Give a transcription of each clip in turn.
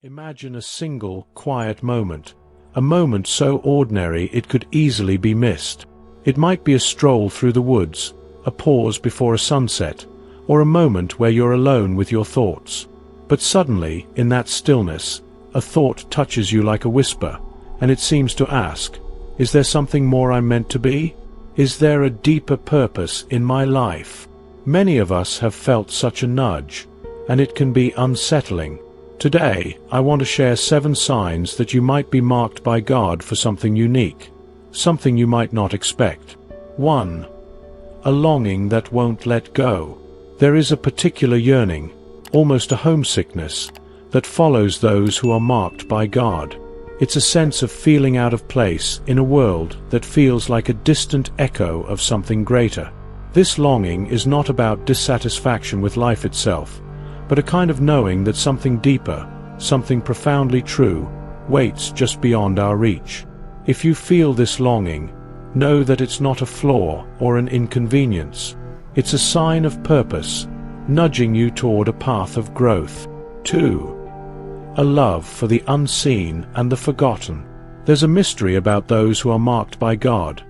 Imagine a single, quiet moment. A moment so ordinary it could easily be missed. It might be a stroll through the woods, a pause before a sunset, or a moment where you're alone with your thoughts. But suddenly, in that stillness, a thought touches you like a whisper, and it seems to ask, is there something more I'm meant to be? Is there a deeper purpose in my life? Many of us have felt such a nudge, and it can be unsettling. Today, I want to share 7 signs that you might be marked by God for something unique, something you might not expect. 1. A longing that won't let go. There is a particular yearning, almost a homesickness, that follows those who are marked by God. It's a sense of feeling out of place in a world that feels like a distant echo of something greater. This longing is not about dissatisfaction with life itself, but a kind of knowing that something deeper, something profoundly true, waits just beyond our reach. If you feel this longing, know that it's not a flaw or an inconvenience. It's a sign of purpose, nudging you toward a path of growth. 2. A love for the unseen and the forgotten. There's a mystery about those who are marked by God.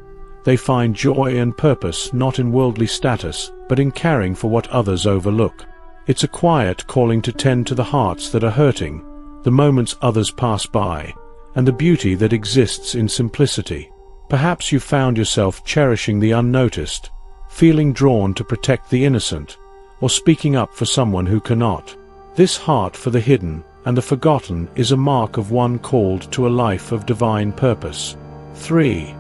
They find joy and purpose not in worldly status, but in caring for what others overlook. It's a quiet calling to tend to the hearts that are hurting, the moments others pass by, and the beauty that exists in simplicity. Perhaps you found yourself cherishing the unnoticed, feeling drawn to protect the innocent, or speaking up for someone who cannot. This heart for the hidden and the forgotten is a mark of one called to a life of divine purpose. 3.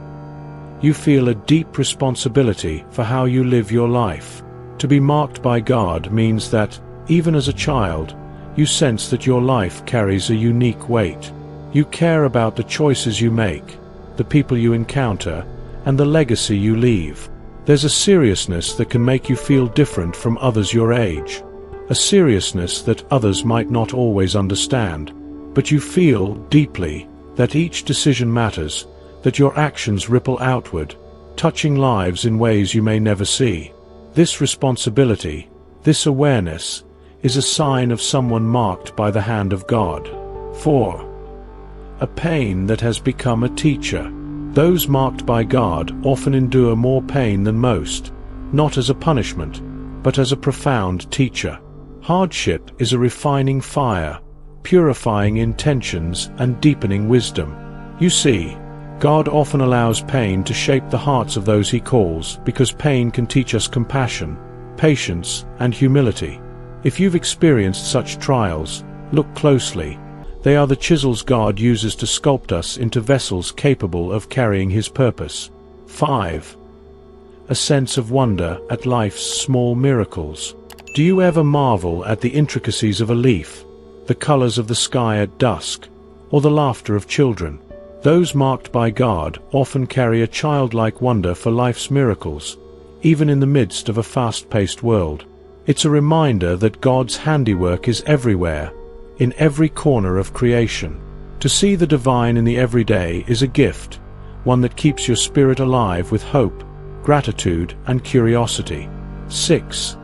You feel a deep responsibility for how you live your life. To be marked by God means that, even as a child, you sense that your life carries a unique weight. You care about the choices you make, the people you encounter, and the legacy you leave. There's a seriousness that can make you feel different from others your age, a seriousness that others might not always understand. But you feel, deeply, that each decision matters, that your actions ripple outward, touching lives in ways you may never see. This responsibility, this awareness, is a sign of someone marked by the hand of God. 4. A pain that has become a teacher. Those marked by God often endure more pain than most, not as a punishment, but as a profound teacher. Hardship is a refining fire, purifying intentions and deepening wisdom. You see, God often allows pain to shape the hearts of those He calls, because pain can teach us compassion, patience, and humility. If you've experienced such trials, look closely. They are the chisels God uses to sculpt us into vessels capable of carrying His purpose. 5. A sense of wonder at life's small miracles. Do you ever marvel at the intricacies of a leaf, the colors of the sky at dusk, or the laughter of children? Those marked by God often carry a childlike wonder for life's miracles, even in the midst of a fast-paced world. It's a reminder that God's handiwork is everywhere, in every corner of creation. To see the divine in the everyday is a gift, one that keeps your spirit alive with hope, gratitude, and curiosity. 6.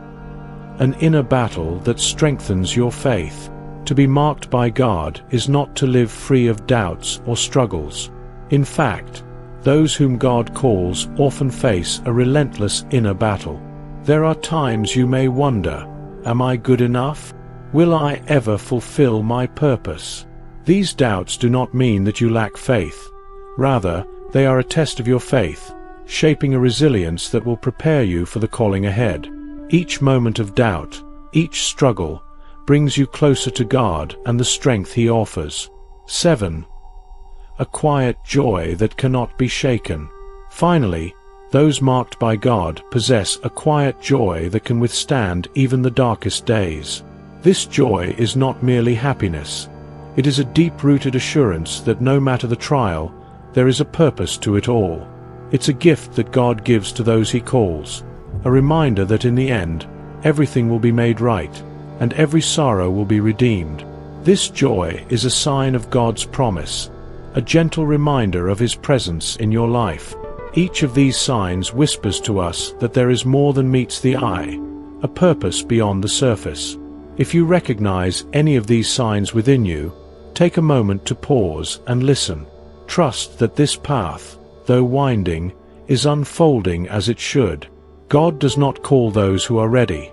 An inner battle that strengthens your faith. To be marked by God is not to live free of doubts or struggles. In fact, those whom God calls often face a relentless inner battle. There are times you may wonder, am I good enough? Will I ever fulfill my purpose? These doubts do not mean that you lack faith. Rather, they are a test of your faith, shaping a resilience that will prepare you for the calling ahead. Each moment of doubt, each struggle, brings you closer to God and the strength He offers. 7. A quiet joy that cannot be shaken. Finally, those marked by God possess a quiet joy that can withstand even the darkest days. This joy is not merely happiness. It is a deep-rooted assurance that no matter the trial, there is a purpose to it all. It's a gift that God gives to those He calls, a reminder that in the end, everything will be made right, and every sorrow will be redeemed. This joy is a sign of God's promise, a gentle reminder of His presence in your life. Each of these signs whispers to us that there is more than meets the eye, a purpose beyond the surface. If you recognize any of these signs within you, Take a moment to pause and listen. Trust that this path, though winding, is unfolding as it should. God does not call those who are ready.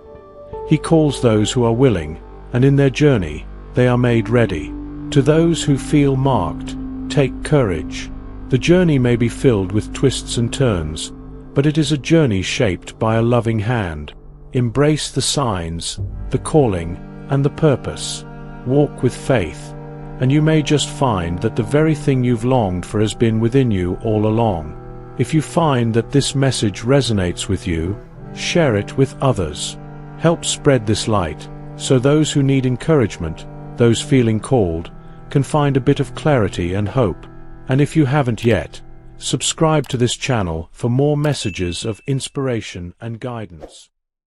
He calls those who are willing, and in their journey, they are made ready. To those who feel marked, take courage. The journey may be filled with twists and turns, but it is a journey shaped by a loving hand. Embrace the signs, the calling, and the purpose. Walk with faith, and you may just find that the very thing you've longed for has been within you all along. If you find that this message resonates with you, share it with others. Help spread this light, so those who need encouragement, those feeling called, can find a bit of clarity and hope. And if you haven't yet, subscribe to this channel for more messages of inspiration and guidance.